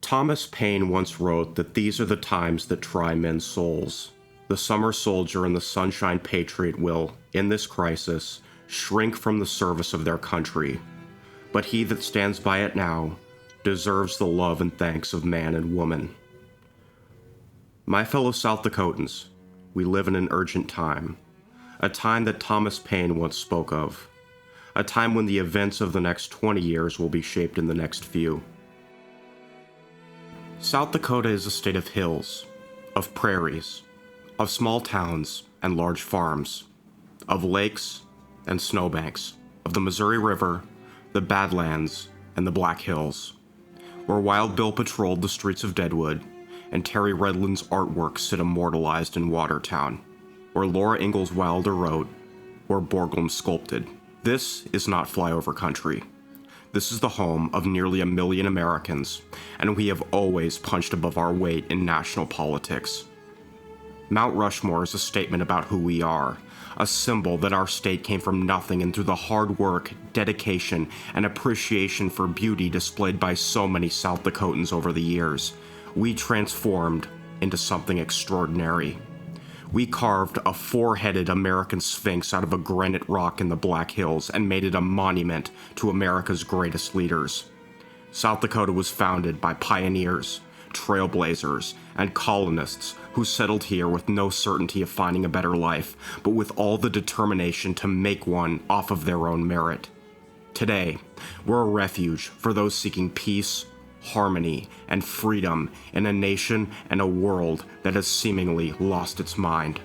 Thomas Paine once wrote that these are the times that try men's souls. The summer soldier and the sunshine patriot will, in this crisis, shrink from the service of their country. But he that stands by it now deserves the love and thanks of man and woman. My fellow South Dakotans, we live in an urgent time, a time that Thomas Paine once spoke of, a time when the events of the next 20 years will be shaped in the next few. South Dakota is a state of hills, of prairies, of small towns and large farms, of lakes and snowbanks, of the Missouri River, the Badlands, and the Black Hills, where Wild Bill patrolled the streets of Deadwood, and Terry Redland's artwork sit immortalized in Watertown, where Laura Ingalls Wilder wrote, where Borglum sculpted. This is not flyover country. This is the home of nearly 1 million Americans, and we have always punched above our weight in national politics. Mount Rushmore is a statement about who we are, a symbol that our state came from nothing, and through the hard work, dedication, and appreciation for beauty displayed by so many South Dakotans over the years, we transformed into something extraordinary. We carved a 4-headed American Sphinx out of a granite rock in the Black Hills and made it a monument to America's greatest leaders. South Dakota was founded by pioneers, trailblazers, and colonists who settled here with no certainty of finding a better life, but with all the determination to make one off of their own merit. Today, we're a refuge for those seeking peace, harmony, and freedom in a nation and a world that has seemingly lost its mind.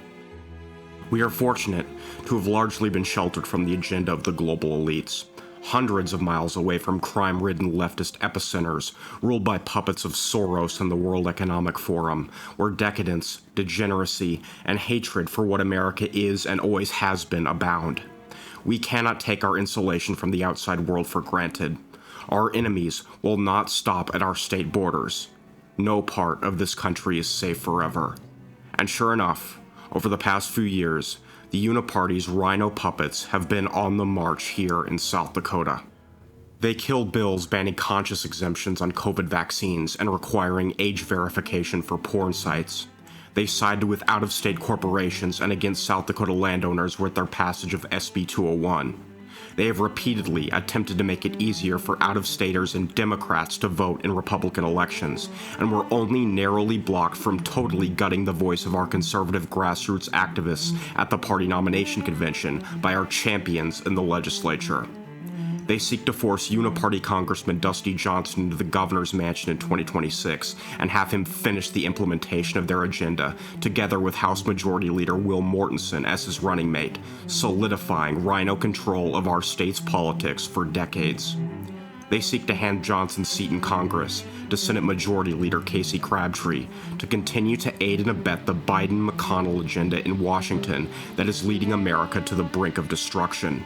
We are fortunate to have largely been sheltered from the agenda of the global elites, hundreds of miles away from crime-ridden leftist epicenters ruled by puppets of Soros and the World Economic Forum, where decadence, degeneracy, and hatred for what America is and always has been abound. We cannot take our insulation from the outside world for granted. Our enemies will not stop at our state borders. No part of this country is safe forever. And sure enough, over the past few years, the Uniparty's rhino puppets have been on the march here in South Dakota. They killed bills banning conscious exemptions on COVID vaccines and requiring age verification for porn sites. They sided with out-of-state corporations and against South Dakota landowners with their passage of SB 201. They have repeatedly attempted to make it easier for out-of-staters and Democrats to vote in Republican elections, and were only narrowly blocked from totally gutting the voice of our conservative grassroots activists at the party nomination convention by our champions in the legislature. They seek to force Uniparty Congressman Dusty Johnson into the governor's mansion in 2026 and have him finish the implementation of their agenda, together with House Majority Leader Will Mortensen as his running mate, solidifying rhino control of our state's politics for decades. They seek to hand Johnson's seat in Congress to Senate Majority Leader Casey Crabtree to continue to aid and abet the Biden-McConnell agenda in Washington that is leading America to the brink of destruction.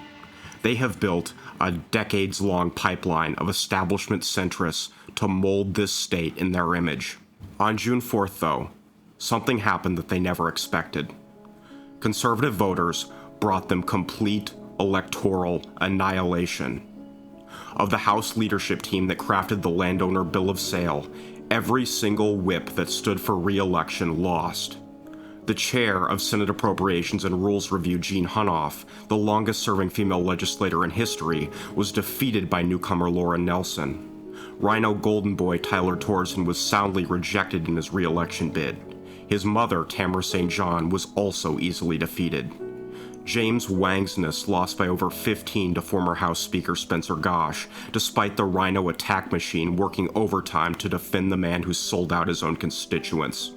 They have built a decades-long pipeline of establishment centrists to mold this state in their image. On June 4th, though, something happened that they never expected. Conservative voters brought them complete electoral annihilation. Of the House leadership team that crafted the landowner bill of sale, every single whip that stood for re-election lost. The chair of Senate Appropriations and Rules Review, Jean Hunoff, the longest-serving female legislator in history, was defeated by newcomer Laura Nelson. Rhino Golden Boy Tyler Torsen was soundly rejected in his re-election bid. His mother, Tamara St. John, was also easily defeated. James Wangsness lost by over 15 to former House Speaker Spencer Gosh, despite the Rhino attack machine working overtime to defend the man who sold out his own constituents.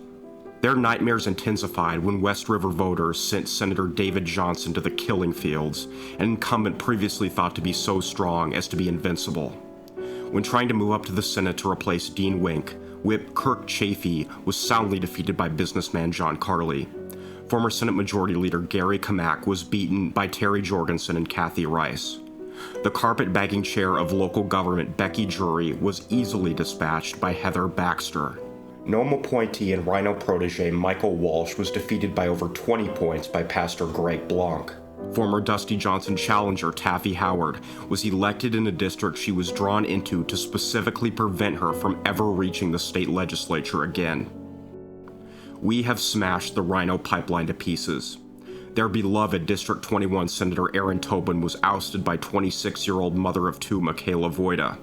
Their nightmares intensified when West River voters sent Senator David Johnson to the killing fields, an incumbent previously thought to be so strong as to be invincible. When trying to move up to the Senate to replace Dean Wink, Whip Kirk Chafee was soundly defeated by businessman John Carley. Former Senate Majority Leader Gary Kamak was beaten by Terry Jorgensen and Kathy Rice. The carpetbagging chair of local government Becky Drury was easily dispatched by Heather Baxter. Nome appointee and Rhino protege Michael Walsh was defeated by over 20 points by Pastor Greg Blanc. Former Dusty Johnson challenger Taffy Howard was elected in a district she was drawn into to specifically prevent her from ever reaching the state legislature again. We have smashed the Rhino pipeline to pieces. Their beloved District 21 Senator Aaron Tobin was ousted by 26-year-old mother of two Michaela Voida.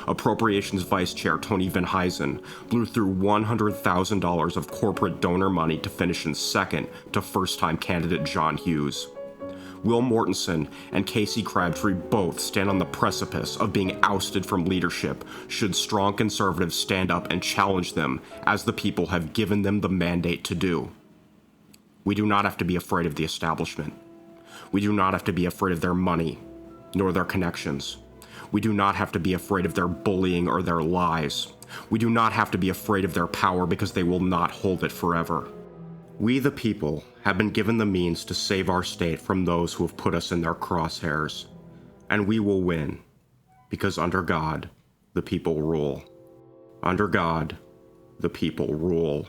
Appropriations Vice Chair Tony Van Huysen blew through $100,000 of corporate donor money to finish in second to first-time candidate John Hughes. Will Mortensen and Casey Crabtree both stand on the precipice of being ousted from leadership should strong conservatives stand up and challenge them as the people have given them the mandate to do. We do not have to be afraid of the establishment. We do not have to be afraid of their money, nor their connections. We do not have to be afraid of their bullying or their lies. We do not have to be afraid of their power because they will not hold it forever. We, the people, have been given the means to save our state from those who have put us in their crosshairs. And we will win, because under God, the people rule. Under God, the people rule.